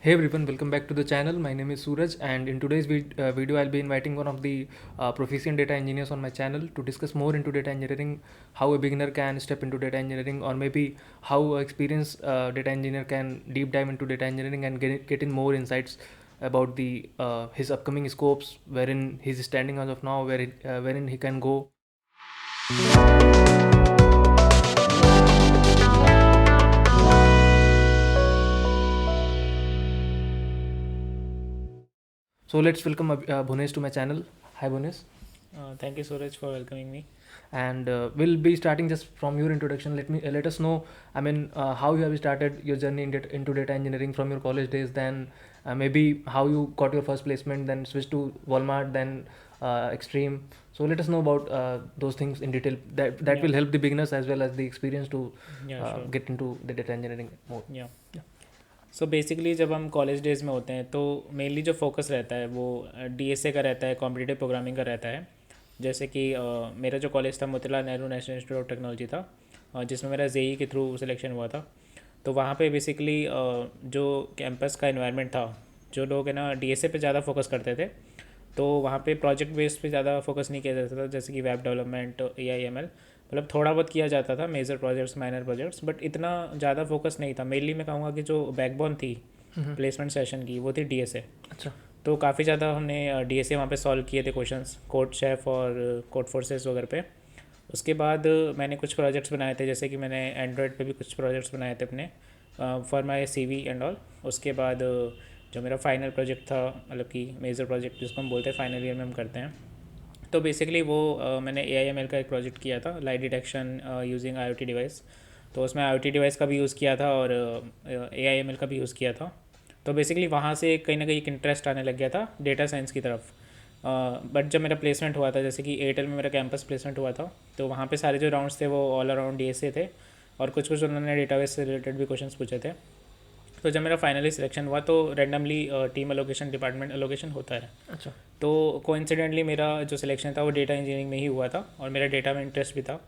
Hey everyone, welcome back to the channel. My name is Suraj, and in today's video, I'll be inviting one of the proficient data engineers on my channel to discuss more into data engineering, how a beginner can step into data engineering, or maybe how an experienced data engineer can deep dive into data engineering and get in more insights about the his upcoming scopes, wherein he's standing as of now, wherein he can go. So let's welcome Bhunesh to my channel. Hi Bhunesh. Thank you, Suraj, for welcoming me. And we'll be starting just from your introduction. Let us know, I mean, how you have started your journey into data engineering from your college days, then maybe how you got your first placement, then switched to Walmart, then Extreme. So let us know about those things in detail. That Yeah, will help the beginners as well as the experienced to yeah, sure. get into the data engineering more. या Yeah. So basically जब हम college days में होते हैं तो mainly जो focus रहता है वो डीएसए का रहता है, कॉम्पिटिटिव प्रोग्रामिंग का रहता है। जैसे कि मेरा जो कॉलेज था Motilal Nehru national institute of technology था, जिसमें मेरा जेई के थ्रू सिलेक्शन हुआ था। तो वहाँ पे बेसिकली जो कैंपस का इन्वायरमेंट था, जो लोग है ना डीएसए पे ज़्यादा फोकस करते थे, तो वहाँ पे प्रोजेक्ट बेस्ड पे ज़्यादा फोकस नहीं किया जाता था, जैसे कि वेब डेवलपमेंट, एआईएमएल, मतलब थोड़ा बहुत किया जाता था, major projects, minor projects, but इतना ज़्यादा फोकस नहीं था। मेनली मैं कहूँगा कि जो बैकबोन थी प्लेसमेंट सेशन की वो थी डीएसए। अच्छा। तो काफ़ी ज़्यादा हमने डीएसए वहाँ पे सॉल्व किए थे क्वेश्चंस, कोड शेफ और कोड फोर्सेस वगैरह पे। उसके बाद मैंने कुछ प्रोजेक्ट्स बनाए थे, जैसे कि मैंने एंड्रॉयड पे भी कुछ प्रोजेक्ट्स बनाए थे अपने for my CV and all. उसके बाद जो मेरा फाइनल प्रोजेक्ट था, मतलब कि मेजर प्रोजेक्ट जिसको हम बोलते हैं, फाइनल ईयर में हम करते हैं, तो बेसिकली वो मैंने एआईएमएल का एक प्रोजेक्ट किया था, light detection using IoT device. तो उसमें आईओटी डिवाइस का भी यूज़ किया था और एआईएमएल का भी यूज़ किया था। तो बेसिकली वहाँ से कहीं ना कहीं एक इंटरेस्ट आने लग गया था डेटा साइंस की तरफ। बट जब मेरा प्लेसमेंट हुआ था, जैसे कि एयरटेल में मेरा कैंपस प्लेसमेंट हुआ था, तो वहाँ पे सारे जो राउंड्स थे वो ऑल अराउंड डीएसए थे, और कुछ कुछ उन्होंने डेटाबेस से रिलेटेड भी क्वेश्चंस पूछे थे। तो जब मेरा फाइनली सिलेक्शन हुआ तो randomly team allocation, department allocation होता है। अच्छा। तो कोइंसिडेंटली मेरा जो सिलेक्शन था वो डेटा इंजीनियरिंग में ही हुआ था, और मेरा डेटा में इंटरेस्ट भी था।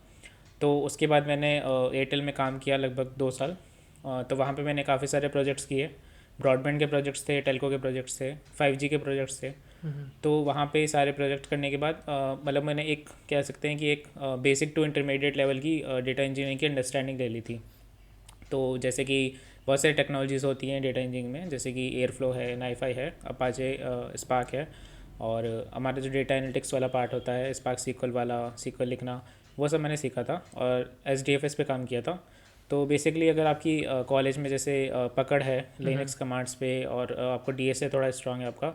तो उसके बाद मैंने एयरटेल में काम किया लगभग 2 साल। तो वहाँ पे मैंने काफ़ी सारे प्रोजेक्ट्स किए। ब्रॉडबैंड के प्रोजेक्ट्स थे, टेलको के प्रोजेक्ट्स थे, 5G के प्रोजेक्ट्स थे। तो वहाँ पे सारे प्रोजेक्ट करने के बाद मतलब मैंने एक, कह सकते हैं कि एक बेसिक टू इंटरमीडिएट लेवल की डेटा इंजीनियरिंग की अंडरस्टैंडिंग ले ली थी। तो जैसे कि बहुत सारी टेक्नोलॉजीज़ होती हैं डेटा इंजीनियरिंग में, जैसे कि एयरफ्लो है, नाइफाई है, अपाचे स्पार्क है, और हमारा जो डेटा एनालिटिक्स वाला पार्ट होता है, स्पार्क सीक्वल वाला, सीक्वल लिखना, वो सब मैंने सीखा था और एसडीएफएस पे काम किया था। तो बेसिकली अगर आपकी कॉलेज में जैसे पकड़ है लिनक्स कमांड्स पे, और आपको डीएसए थोड़ा स्ट्रांग है आपका,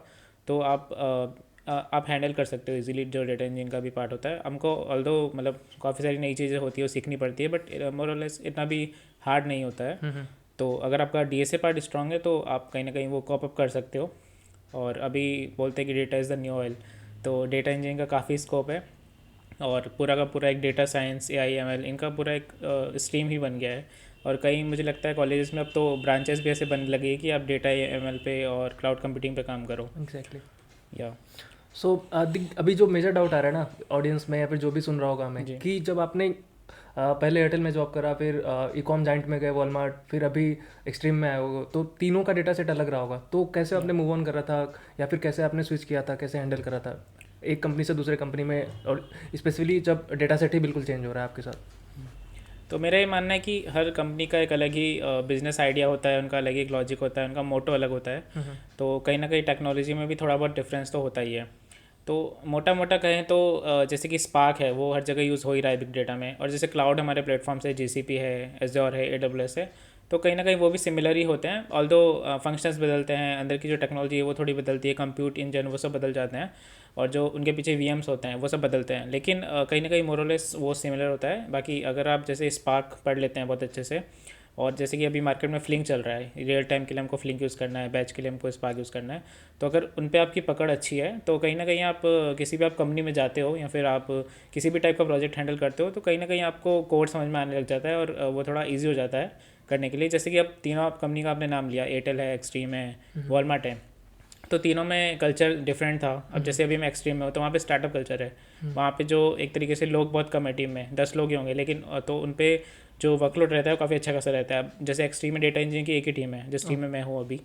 तो आप हैंडल कर सकते हो इजीली जो डेटा इंजन का भी पार्ट होता है। हमको ऑल्दो मतलब काफ़ी सारी नई चीज़ें होती है, वो सीखनी पड़ती है, बट मोर और लेस इतना भी हार्ड नहीं होता है। तो अगर आपका डीएसए पार्ट स्ट्रांग है तो आप कहीं ना कहीं वो कॉप अप कर सकते हो। और अभी बोलते हैं कि data is the new oil, तो डेटा इंजीनियरिंग का काफ़ी स्कोप है, और पूरा का पूरा एक डेटा साइंस, एआईएमएल, इनका पूरा एक स्ट्रीम ही बन गया है। और कई मुझे लगता है कॉलेजेस में अब तो ब्रांचेस भी ऐसे बनने लगी है कि आप डेटा एमएल पे और क्लाउड कंप्यूटिंग पे काम करो। एग्जैक्टली। या सो अभी जो मेजर डाउट आ रहा है ना ऑडियंस में या फिर जो भी सुन रहा होगा हमें, जी। कि जब आपने पहले एयरटेल में जॉब करा, फिर ई कॉम जाइंट में गए, वॉलमार्ट, फिर अभी एक्सट्रीम में आए हो, तो तीनों का डेटा सेट अलग रहा होगा, तो कैसे या आपने मूव ऑन करा था, या फिर कैसे आपने स्विच किया था, कैसे हैंडल करा था एक कंपनी से दूसरे कंपनी में, और स्पेशली जब डेटा सेट ही बिल्कुल चेंज हो रहा है आपके साथ। तो मेरा ये मानना है कि हर कंपनी का एक अलग ही बिजनेस आइडिया होता है, उनका अलग ही लॉजिक होता है, उनका मोटो अलग होता है। तो कहीं ना कहीं टेक्नोलॉजी में भी थोड़ा बहुत डिफरेंस तो होता ही है। तो मोटा मोटा कहें तो जैसे कि स्पार्क है वो हर जगह यूज़ हो ही रहा है बिग डेटा में, और जैसे क्लाउड हमारे प्लेटफॉर्म से जीसीपी है, एज़्योर है, एडब्ल्यूएस है, तो कहीं ना कहीं वो भी सिमिलर ही होते हैं। ऑल्दो फंक्शंस बदलते हैं, अंदर की जो टेक्नोलॉजी है वो थोड़ी बदलती है, कंप्यूट इंजन वो सब बदल जाते हैं, और जो उनके पीछे वीएम्स होते हैं वो सब बदलते हैं, लेकिन कहीं ना कहीं मोरलेस वो सिमिलर होता है। बाकी अगर आप जैसे स्पार्क पढ़ लेते हैं बहुत अच्छे से, और जैसे कि अभी मार्केट में फ्लिंक चल रहा है, रियल टाइम के लिए हमको फ्लिंक यूज़ करना है, बैच के लिए हमको स्पार्क यूज़ करना है, तो अगर उन पे आपकी पकड़ अच्छी है तो कहीं ना कहीं आप किसी भी आप कंपनी में जाते हो, या फिर आप किसी भी टाइप का प्रोजेक्ट हैंडल करते हो, तो कहीं ना कहीं आपको कोड समझ में आने लग जाता है, और वो थोड़ा ईजी हो जाता है करने के लिए। जैसे कि अब तीनों आप कंपनी का आपने नाम लिया, एयरटेल है, एक्सट्रीम है, वॉलमार्ट है, तो तीनों में कल्चर डिफरेंट था। अब जैसे अभी मैं एक्सट्रीम में हूँ तो वहाँ पे स्टार्टअप कल्चर है। वहाँ पे जो एक तरीके से लोग बहुत कम है टीम में, 10 लोग ही होंगे, लेकिन तो उन पे जो वर्कलोड रहता है वो काफ़ी अच्छा खासा रहता है। अब जैसे एक्सट्रीम में डेटा इंजीनियरिंग की एक ही टीम है, जिस टीम में मैं हूँ अभी,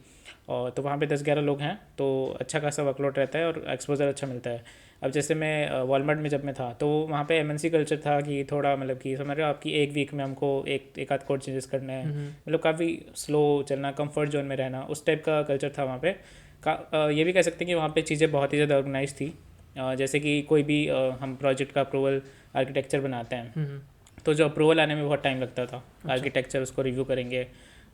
और तो वहाँ पे 10-11 लोग हैं, तो अच्छा खासा वर्कलोड रहता है और एक्सपोजर अच्छा मिलता है। अब जैसे मैं वॉलमार्ट में जब मैं था तो वहाँ पे एमएनसी कल्चर था कि थोड़ा मतलब कि समझ रहे हो आपकी एक वीक में हमको एक आध कोड चेंजेस करना है, मतलब काफ़ी स्लो चलना, कंफर्ट जोन में रहना, उस टाइप का कल्चर था वहाँ पे। ये भी कह सकते हैं कि वहाँ पे चीज़ें बहुत ही ज़्यादा ऑर्गेनाइज थी। जैसे कि कोई भी हम प्रोजेक्ट का अप्रूवल आर्किटेक्चर बनाते हैं तो जो अप्रूवल आने में बहुत टाइम लगता था। आर्किटेक्चर उसको रिव्यू करेंगे,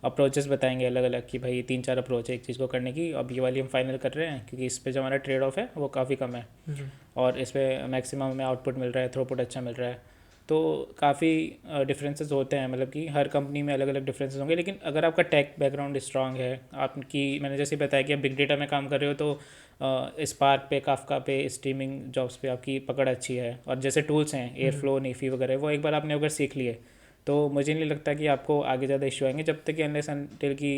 अप्रोचेस बताएंगे अलग अलग कि भाई 3-4 अप्रोच है एक चीज़ को करने की, अब ये वाली हम फाइनल कर रहे हैं क्योंकि इस पे जो हमारा ट्रेड ऑफ है वो काफ़ी कम है और इस पर मैक्सिमम हमें आउटपुट मिल रहा है, थ्रूपुट अच्छा मिल रहा है। तो काफ़ी डिफरेंसेस होते हैं, मतलब कि हर कंपनी में अलग अलग डिफरेंसेस होंगे, लेकिन अगर आपका टेक बैकग्राउंड स्ट्रांग है, आपकी मैंने जैसे बताया कि आप बिग डेटा में काम कर रहे हो तो स्पार्क पे, काफका पे, स्ट्रीमिंग जॉब्स पे आपकी पकड़ अच्छी है। और जैसे टूल्स हैं एयरफ्लो, नेफी वगैरह, वो एक बार आपने अगर सीख लिए तो मुझे नहीं लगता कि आपको आगे ज़्यादा इशू आएंगे जब तक कि अनलेस अनटिल की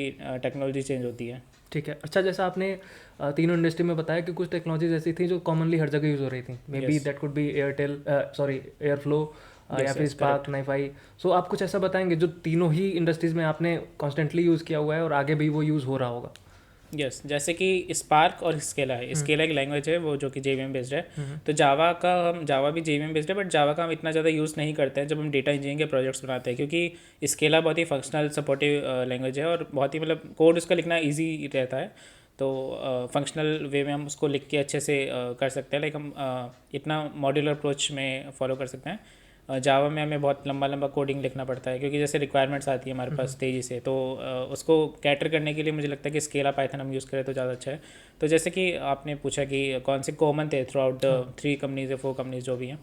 टेक्नोलॉजी चेंज होती है। ठीक है। अच्छा, जैसा आपने तीनों इंडस्ट्री में बताया कि कुछ टेक्नोलॉजीज ऐसी थी जो कॉमनली हर जगह यूज़ हो रही थी, may be yes, that could be Airtel, sorry airflow, या यस, फिर यस, स्पार्क, करेक्ट। नाइफाई। सो आप कुछ ऐसा बताएंगे जो तीनों ही इंडस्ट्रीज़ में आपने कॉन्स्टेंटली यूज़ किया हुआ है और आगे भी वो यूज़ हो रहा होगा? यस, जैसे कि स्पार्क और स्केला है। स्केला एक लैंग्वेज है वो जो कि जेवीएम बेस्ड है। तो जावा का, हम जावा भी जेवीएम बेस्ड है, बट जावा का हम इतना ज़्यादा यूज़ नहीं करते हैं जब हम डेटा इंजीनियरिंग के प्रोजेक्ट्स बनाते हैं, क्योंकि स्केला बहुत ही फंक्शनल सपोर्टिव लैंग्वेज है और बहुत ही मतलब कोड उसका लिखना ईजी रहता है। तो फंक्शनल वे में हम उसको लिख के अच्छे से कर सकते हैं, लाइक हम इतना मॉड्यूलर अप्रोच में फॉलो कर सकते हैं। जावा में हमें बहुत लंबा लंबा कोडिंग लिखना पड़ता है क्योंकि जैसे रिक्वायरमेंट्स आती है हमारे पास तेज़ी से, तो उसको कैटर करने के लिए मुझे लगता है कि स्केला पाइथन हम यूज़ करें तो ज़्यादा अच्छा है। तो जैसे कि आपने पूछा कि कौन से कॉमन थे थ्रू आउट द 3 कंपनीज या 4 कंपनीज जो भी हैं,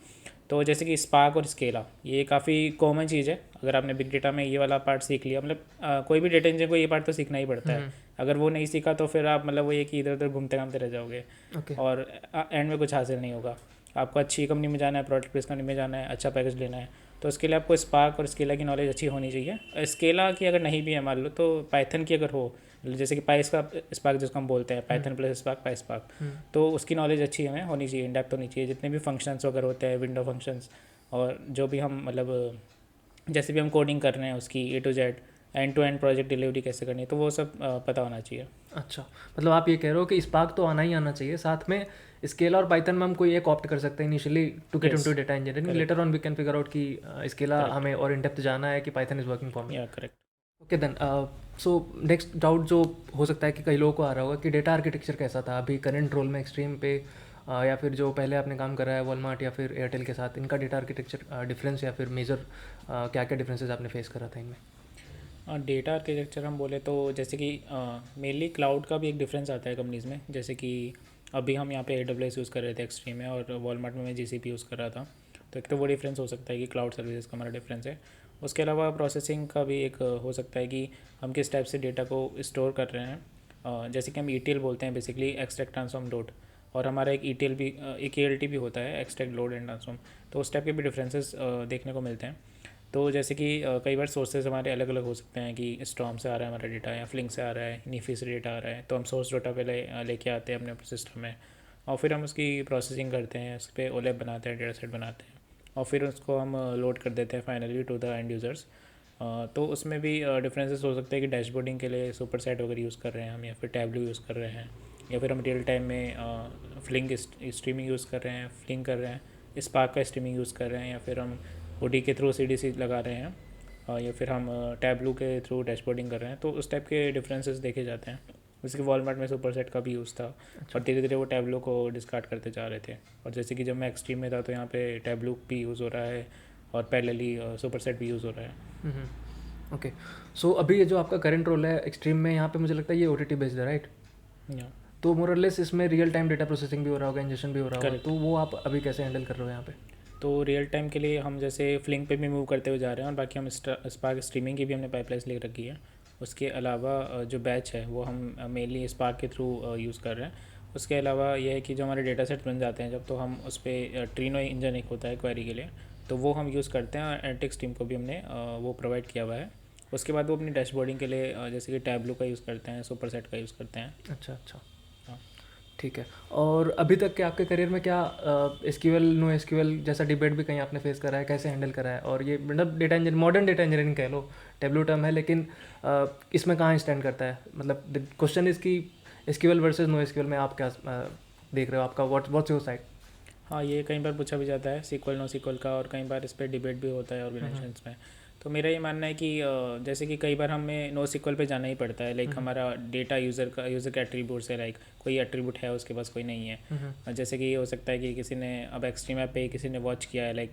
तो जैसे कि स्पार्क और स्केला ये काफ़ी कॉमन चीज़ है। अगर आपने बिग डेटा में ये वाला पार्ट सीख लिया, मतलब कोई भी डेटा इंजीनियर को ये पार्ट तो सीखना ही पड़ता है। अगर वो नहीं सीखा तो फिर आप मतलब वो ये कि इधर उधर घूमते घामते रह जाओगे ओके। और एंड में कुछ हासिल नहीं होगा। आपको अच्छी कंपनी में जाना है, प्रोडक्ट बेस्ड कंपनी में जाना है, अच्छा पैकेज लेना है, तो उसके लिए आपको स्पार्क और स्केला की नॉलेज अच्छी होनी चाहिए। स्केला की अगर नहीं भी है मान लो, तो पाइथन की अगर हो, जैसे कि पाइस का स्पार्क जिसको हम बोलते हैं, पाइथन प्लस स्पार्क, पाई स्पार्क, तो उसकी नॉलेज अच्छी हमें होनी चाहिए, इंडेप्थ होनी चाहिए। जितने भी फंक्शंस वगैरह होते हैं, विंडो फंक्शंस, और जो भी हम मतलब जैसे भी हम कोडिंग कर रहे हैं उसकी A to Z, end to end project delivery कैसे करनी है, तो वो सब पता होना चाहिए। अच्छा, मतलब आप ये कह रहे हो कि स्पार्क तो आना ही आना चाहिए, साथ में स्केला और पाइथन में हम कोई एक ऑप्ट कर सकते हैं initially to get yes, into data engineering, correct, later on we can figure out कि स्केला करेक्ट, हमें और इन डेप्थ जाना है कि Python is working for me. Yeah correct. Okay then, so next doubt जो हो सकता है कि कई लोगों को आ रहा होगा कि डेटा आर्किटेक्चर कैसा था अभी करंट रोल में एक्सट्रीम पे, या फिर जो पहले आपने काम करा है वॉलमार्ट या फिर एयरटेल के साथ, इनका डेटा आर्किटेक्चर डिफरेंस या फिर मेजर क्या क्या डिफरेंसेस आपने फेस करा था इनमें? डेटा आर्किटेक्चर हम बोले तो जैसे कि मेनली क्लाउड का भी एक डिफरेंस आता है कंपनीज़ में। जैसे कि अभी हम यहाँ पे AWS यूज़ कर रहे थे एक्सट्रीम में, और वॉलमार्ट में मैं GCP यूज़ कर रहा था। तो एक तो वो डिफरेंस हो सकता है कि क्लाउड सर्विसेज का हमारा डिफरेंस है। उसके अलावा प्रोसेसिंग का भी एक हो सकता है कि हम किस टाइप से डेटा को स्टोर कर रहे हैं। जैसे कि हम ETL बोलते हैं, बेसिकली एक्सट्रैक्ट ट्रांसफॉर्म लोड, और हमारा एक ETL भी, एक ALT भी होता है, एक्सट्रैक्ट लोड एंड ट्रांसफॉर्म। तो उस टाइप के भी डिफरेंसेस देखने को मिलते हैं। तो जैसे कि कई बार सोर्सेज हमारे अलग अलग हो सकते हैं कि स्टॉर्म से आ रहा है हमारा डेटा, या फ्लिंक से आ रहा है, नीफी से डेटा आ रहा है, तो हम सोर्स डेटा पे लेके आते हैं अपने सिस्टम में, और फिर हम उसकी प्रोसेसिंग करते हैं, उस पर ओलेप बनाते हैं, डेटा सेट बनाते हैं, और फिर उसको हम लोड कर देते हैं finally to the end users. तो उसमें भी डिफरेंसेस हो सकते हैं कि डैशबोर्डिंग के लिए सुपर सेट वगैरह यूज़ कर रहे हैं हम, या फिर टैबलू यूज़ कर रहे हैं, या फिर हम रियल टाइम में फ्लिंक स्ट्रीमिंग यूज़ कर रहे हैं, फ्लिंक कर रहे हैं, स्पार्क का स्ट्रीमिंग यूज़ कर रहे हैं, या फिर हम OD के थ्रू CDC लगा रहे हैं, या फिर हम टैबलू के थ्रू डैशबोर्डिंग कर रहे हैं। तो उस टाइप के डिफरेंसेस देखे जाते हैं। जैसे कि वॉलमार्ट में सुपर सेट का भी यूज़ था, और धीरे धीरे वो टैबलू को डिस्कार्ड करते जा रहे थे। और जैसे कि जब मैं एक्सट्रीम में था तो यहाँ पे टैबलू भी यूज़ हो रहा है, और पैरेलली सुपर सेट भी यूज़ हो रहा है। ओके। सो अभी ये जो आपका करंट रोल है एक्सट्रीम में, यहाँ पे मुझे लगता है ये OTT बेस्ड है, राइट? या तो मोरलेस इसमें रियल टाइम डेटा प्रोसेसिंग भी हो रहा होगा, इंजेक्शन भी हो रहा होगा, करेक्ट। तो वो आप अभी कैसे हैंडल कर रहे हो यहाँ पे? तो रियल टाइम के लिए हम जैसे फ्लिंक पे भी मूव करते हुए जा रहे हैं, और बाकी हम स्पार्क स्ट्रीमिंग की भी हमने पाइपलाइंस ले रखी है। उसके अलावा जो बैच है वो हम मेनली स्पार्क के थ्रू यूज़ कर रहे हैं। उसके अलावा यह है कि जो हमारे डेटा सेट बन जाते हैं जब, तो हम उस पर ट्रीनो इंजन एक होता है क्वेरी के लिए, तो वो हम यूज़ करते हैं, और एनालिटिक्स टीम को भी हमने वो प्रोवाइड किया हुआ है। उसके बाद वो अपनी डैशबोर्डिंग के लिए जैसे कि टैबलू का यूज़ करते हैं, सुपर सेट का यूज़ करते हैं। अच्छा अच्छा, हाँ। ठीक ठीक है। और अभी तक के आपके करियर में क्या एसक्यूएल नो एसक्यूएल जैसा डिबेट भी कहीं आपने फेस करा है, कैसे हैंडल करा है? और ये मतलब data engineer, modern data engineering कह लो, टेबलू टर्म है, लेकिन इसमें कहाँ स्टैंड करता है? मतलब द क्वेश्चन इज कि एसक्यूएल वर्सेस नो एसक्यूएल में आप क्या देख रहे हो? आपका व्हाट्स योर साइड? हाँ, ये कई बार पूछा भी जाता है सीक्वल नो सीक्वल का, और कई बार इस पर डिबेट भी होता है ऑर्गेनाइजेशंस में। तो मेरा ये मानना है कि जैसे कि कई बार हमें नो सीक्वल पे जाना ही पड़ता है, लाइक हमारा डेटा यूज़र का एट्रीब्यूट्स है, लाइक कोई एट्रीब्यूट है उसके पास, कोई नहीं है। जैसे कि ये हो सकता है कि किसी ने अब एक्सट्रीम ऐप पे किसी ने वॉच किया है, लाइक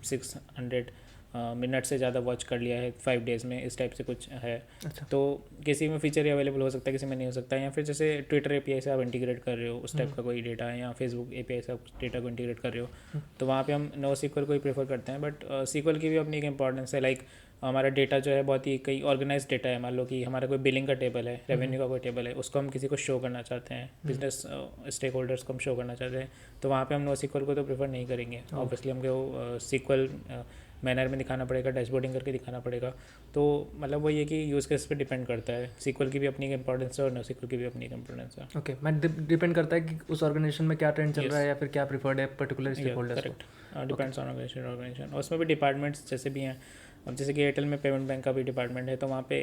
600 मिनट से ज़्यादा वॉच कर लिया है 5 डेज़ में, इस टाइप से कुछ है। अच्छा। तो किसी में फीचर अवेलेबल हो सकता है, किसी में नहीं हो सकता है। या फिर जैसे ट्विटर एपीआई से आप इंटीग्रेट कर रहे हो उस टाइप का कोई डेटा है, या फेसबुक एपीआई से आप डेटा को इंटीग्रेट कर रहे हो, तो वहाँ पे हम नो सीक्वल को ही प्रेफर करते हैं। बट सीक्वल की भी अपनी एक इंपॉर्टेंस है, लाइक हमारा डेटा जो है बहुत ही कई ऑर्गेनाइज डेटा है। मान लो कि हमारा कोई बिलिंग का टेबल है, रेवेन्यू का कोई टेबल है, उसको हम किसी को शो करना चाहते हैं, बिजनेस स्टेक होल्डर्स को हम शो करना चाहते हैं, तो वहाँ पे हम नो सीक्वल को तो प्रेफर नहीं करेंगे। ऑब्वियसली हमको सीक्वल मैनर में दिखाना पड़ेगा, डैशबोर्डिंग करके दिखाना पड़ेगा। तो मतलब वो ये कि यूज़ केस पे डिपेंड करता है, सीक्वल की भी अपनी एक इंपॉर्टेंस है और नो सीक्वल की भी अपनी एक इंपॉर्टेंस है। ओके, मैं डिपेंड करता है कि उस ऑर्गेनाइजेशन में क्या ट्रेंड चल रहा है, या फिर क्या प्रिफर्ड है पर्टिकुलर स्टेक होल्डर्स को। Correct, depends on organization. और उसमें भी डिपार्टमेंट्स जैसे भी हैं, अब जैसे कि एयरटेल में पेमेंट बैंक का भी डिपार्टमेंट है, तो वहाँ पे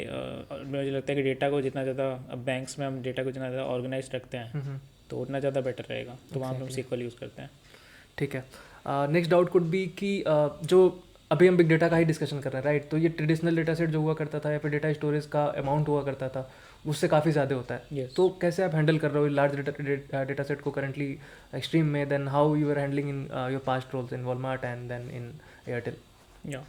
मुझे लगता है कि डेटा को जितना ज़्यादा, अब बैंक्स में हम डेटा को जितना ज़्यादा ऑर्गेनाइज रखते हैं तो उतना ज़्यादा बेटर रहेगा, तो वहाँ पे हम सीक्वल यूज़ करते हैं। ठीक है। नेक्स्ट डाउट कुड बी कि जो अभी हम बिग डेटा का ही डिस्कशन कर रहे हैं, राइट? तो ये ट्रेडिशनल डेटा सेट जो हुआ करता था, या फिर डेटा स्टोरेज का अमाउंट हुआ करता था, उससे काफ़ी ज़्यादा होता है। Yes. तो कैसे आप हैंडल कर रहे हो लार्ज डेटा सेट को करंटली एक्सट्रीम में? Then how you are handling in your past roles in Walmart and then in Airtel? या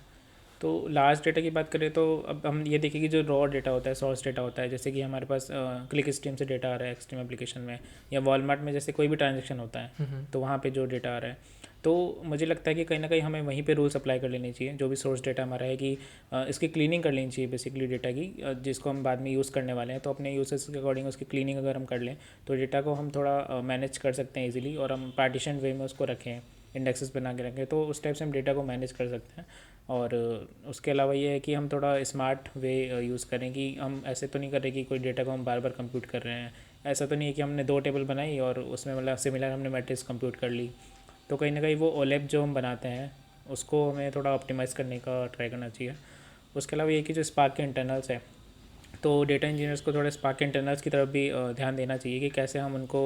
तो लार्ज डेटा की बात करें तो अब हम ये देखें कि जो रॉ डेटा होता है, सोर्स डेटा होता है, जैसे कि हमारे पास क्लिक स्ट्रीम से डेटा आ रहा है एक्सट्रीम एप्लीकेशन में, या वॉलमार्ट में जैसे कोई भी ट्रांजेक्शन होता है तो वहाँ पे जो डेटा आ रहा है, तो मुझे लगता है कि कहीं ना कहीं हमें वहीं पे रूल्स अप्लाई कर लेनी चाहिए। जो भी सोर्स डेटा हमारा है कि इसकी क्लीनिंग कर लेनी चाहिए बेसिकली डेटा की, जिसको हम बाद में यूज़ करने वाले हैं, तो अपने यूसेस के अकॉर्डिंग उसकी क्लीनिंग अगर हम कर लें तो डेटा को हम थोड़ा मैनेज कर सकते हैं ईजिली, और हम पार्टीशन वे में उसको रखें, इंडेक्सेस बना के रखें, तो उस टाइप से हम डेटा को मैनेज कर सकते हैं। और उसके अलावा ये है कि हम थोड़ा स्मार्ट वे यूज़ करें, कि हम ऐसे तो नहीं कर रहे कि कोई डेटा को हम बार बार कंप्यूट कर रहे हैं। ऐसा तो नहीं है कि हमने 2 टेबल बनाई और उसमें मतलब सिमिलर हमने मैट्रिक्स कंप्यूट कर ली। तो कहीं ना कहीं वो ओलेप जो हम बनाते हैं उसको हमें थोड़ा ऑप्टिमाइज़ करने का ट्राई करना चाहिए। उसके अलावा ये कि जो स्पार्क के इंटरनल्स है, तो डेटा इंजीनियर्स को थोड़ा स्पार्क के इंटरनल्स की तरफ भी ध्यान देना चाहिए कि कैसे हम उनको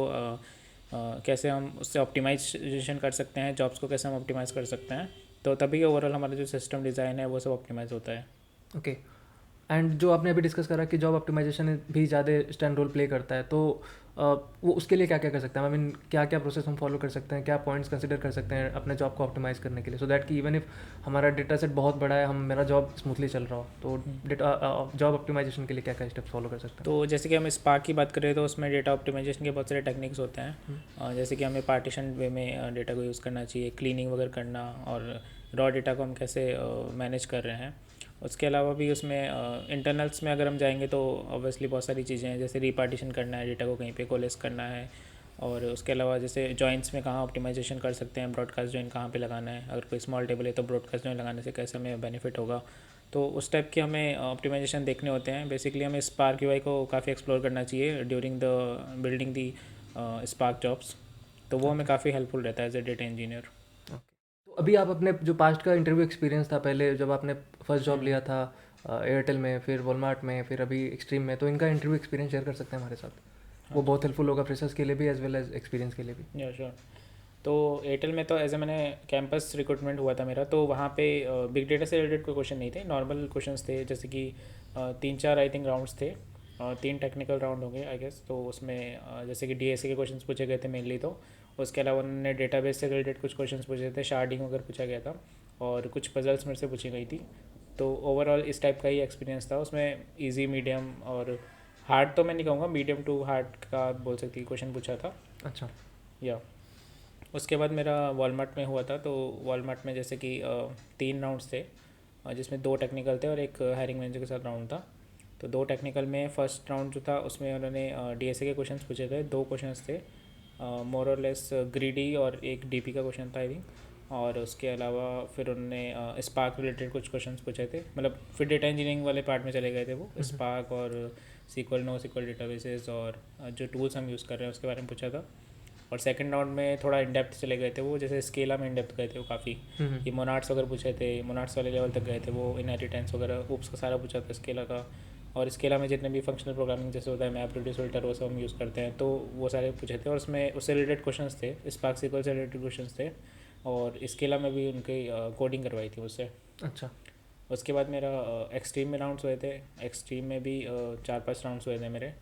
कैसे हम उससे ऑप्टिमाइजेशन कर सकते हैं, जॉब्स को कैसे हम ऑप्टिमाइज़ कर सकते हैं, तो तभी ओवरऑल हमारा जो सिस्टम डिज़ाइन है वो सब ऑप्टिमाइज़ होता है। ओके। एंड जो आपने अभी डिस्कस करा कि जॉब ऑप्टिमाइजेशन भी ज़्यादा स्टैंड रोल प्ले करता है, तो वो उसके लिए क्या क्या कर सकते हैं? आई मीन क्या क्या प्रोसेस हम फॉलो कर सकते हैं, क्या पॉइंट्स कंसिडर कर सकते हैं अपने जॉब को ऑप्टिमाइज करने के लिए, सो दैट कि इवन इफ हमारा डेटा सेट बहुत बड़ा है, हम मेरा जॉब स्मूथली चल रहा हो, तो जॉब ऑप्टिमाइजेशन के लिए क्या क्या स्टेप्स फॉलो कर सकते हैं? तो जैसे कि हम स्पार्क की बात करें तो उसमें डेटा ऑप्टिमाइजेशन के बहुत सारे टेक्निक्स होते हैं। जैसे कि हमें पार्टीशन वे में डेटा को यूज़ करना चाहिए, क्लीनिंग वगैरह करना, और रॉ डेटा को हम कैसे मैनेज कर रहे हैं। उसके अलावा भी उसमें इंटरनल्स में अगर हम जाएंगे तो ऑब्वियसली बहुत सारी चीज़ें हैं, जैसे रिपार्टीशन करना है, डेटा को कहीं पे कोलेस करना है, और उसके अलावा जैसे जॉइंट्स में कहाँ ऑप्टिमाइजेशन कर सकते हैं, ब्रॉडकास्ट जॉइन कहाँ पे लगाना है, अगर कोई स्मॉल टेबल है तो ब्रॉडकास्ट जॉइन लगाने से कैसे हमें बेनिफिट होगा, तो उस टाइप के हमें ऑप्टिमाइजेशन देखने होते हैं। बेसिकली हमें स्पार्क यूआई को काफ़ी एक्सप्लोर करना चाहिए during the building the spark jobs, तो वो हमें काफ़ी हेल्पफुल रहता है एज ए डेटा इंजीनियर। तो अभी आप अपने जो पास्ट का इंटरव्यू एक्सपीरियंस था, पहले जब आपने फर्स्ट जॉब लिया था एयरटेल में, फिर वॉलमार्ट में, फिर अभी एक्सट्रीम में, तो इनका इंटरव्यू एक्सपीरियंस शेयर कर सकते हैं हमारे साथ? वो बहुत हेल्पफुल होगा फ्रेशर्स के लिए भी एज वेल एज एक्सपीरियंस के लिए भी। या श्योर। तो एयरटेल में तो एज ए मैंने कैंपस रिक्रूटमेंट हुआ था मेरा, तो वहाँ पे बिग डेटा से रिलेटेड कोई क्वेश्चन नहीं थे, नॉर्मल क्वेश्चंस थे, जैसे कि 3-4 आई थिंक राउंड्स थे, 3 टेक्निकल राउंड होंगे आई गेस। तो उसमें जैसे कि डीएसए के क्वेश्चंस पूछे गए थे मेनली, तो उसके अलावा उन्होंने डेटाबेस से रिलेटेड कुछ क्वेश्चंस पूछे थे, शार्डिंग वगैरह पूछा गया था, और कुछ पजल्स मेरे से पूछी गई थी। तो ओवरऑल इस टाइप का ही एक्सपीरियंस था उसमें। ईजी, मीडियम और हार्ड तो मैं नहीं कहूँगा, मीडियम टू हार्ड का बोल सकती क्वेश्चन पूछा था। अच्छा। या उसके बाद मेरा वॉलमार्ट में हुआ था, तो वॉलमार्ट में जैसे कि 3 राउंड्स थे, जिसमें 2 टेक्निकल थे और एक हायरिंग मैनेजर के साथ राउंड था। तो 2 टेक्निकल में फर्स्ट राउंड जो था उसमें उन्होंने डीएसए के क्वेश्चंस पूछे थे, 2 क्वेश्चंस थे, मोर और लेस ग्रीडी, और एक डीपी का क्वेश्चन था आई थिंक। और उसके अलावा फिर उन्होंने स्पार्क रिलेटेड कुछ क्वेश्चंस पूछे थे, मतलब फिर डेटा इंजीनियरिंग वाले पार्ट में चले गए थे वो, स्पार्क और सीक्वल, नो सीक्वल डेटाबेसेस, और जो टूल्स हम यूज़ कर रहे हैं उसके बारे में पूछा था। और सेकंड राउंड में थोड़ा इन डेप्थ चले गए थे वो, जैसे स्केला में इन डेप्थ गए थे वो काफ़ी, ये मोनार्ड्स वगैरह पूछे थे, मोनार्ड्स वाले लेवल तक गए थे वो, इनहेरिटेंस वगैरह ऊप्स का सारा पूछा था स्केला का। और स्केला में जितने भी फंक्शनल प्रोग्रामिंग जैसे होता है मैप रिड्यूस फिल्टर वो सब हम यूज़ करते हैं, तो वो सारे पूछे थे और उसमें उससे रिलेटेड क्वेश्चंस थे, स्पार्क सीक्वल से रिलेटेड क्वेश्चंस थे, और स्केला में भी उनकी कोडिंग करवाई थी उससे। अच्छा। उसके बाद मेरा एक्सट्रीम में राउंड्स हुए थे, एक्सट्रीम में भी 4-5 राउंड्स हुए थे मेरे,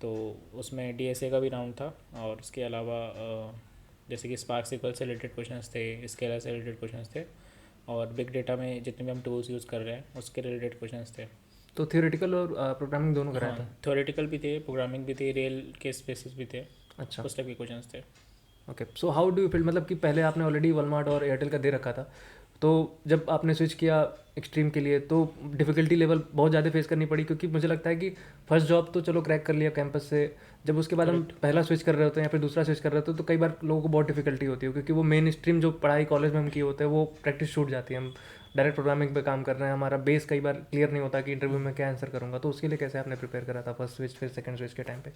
तो उसमें डीएसए का भी राउंड था, और उसके अलावा जैसे कि स्पार्क सीक्वल से रिलेटेड क्वेश्चंस थे, स्केला से रिलेटेड क्वेश्चंस थे, और बिग डेटा में जितने भी हम टूल्स यूज़ कर रहे हैं उसके रिलेटेड क्वेश्चंस थे। तो थियोरेटिकल और प्रोग्रामिंग दोनों कराया था? थ्योरेटिकल भी थे, प्रोग्रामिंग भी थी, रियल केस बेसिस भी थे, अच्छा। उस टाइप के क्वेश्चंस थे। Okay, so how do you feel, मतलब कि पहले आपने ऑलरेडी वॉलमार्ट और एयरटेल का दे रखा था, तो जब आपने स्विच किया एक्सट्रीम के लिए तो डिफ़िकल्टी लेवल बहुत ज़्यादा फेस करनी पड़ी, क्योंकि मुझे लगता है कि फर्स्ट जॉब तो चलो क्रैक कर लिया कैंपस से, जब उसके बाद हम पहला स्विच कर रहे होते हैं या फिर दूसरा स्विच कर रहे होते हैं तो कई बार लोगों को बहुत डिफिकल्टी होती है, क्योंकि वो मेन स्ट्रीम जो पढ़ाई कॉलेज में हम किए होते हैं वो प्रैक्टिस छूट जाती है, हम डायरेक्ट प्रोग्रामिंग पे काम कर रहे हैं, हमारा बेस कई बार क्लियर नहीं होता कि इंटरव्यू में क्या आंसर करूँगा, तो उसके लिए कैसे आपने प्रिपेयर करा था फर्स्ट स्विच फिर सेकंड स्विच के टाइम पे?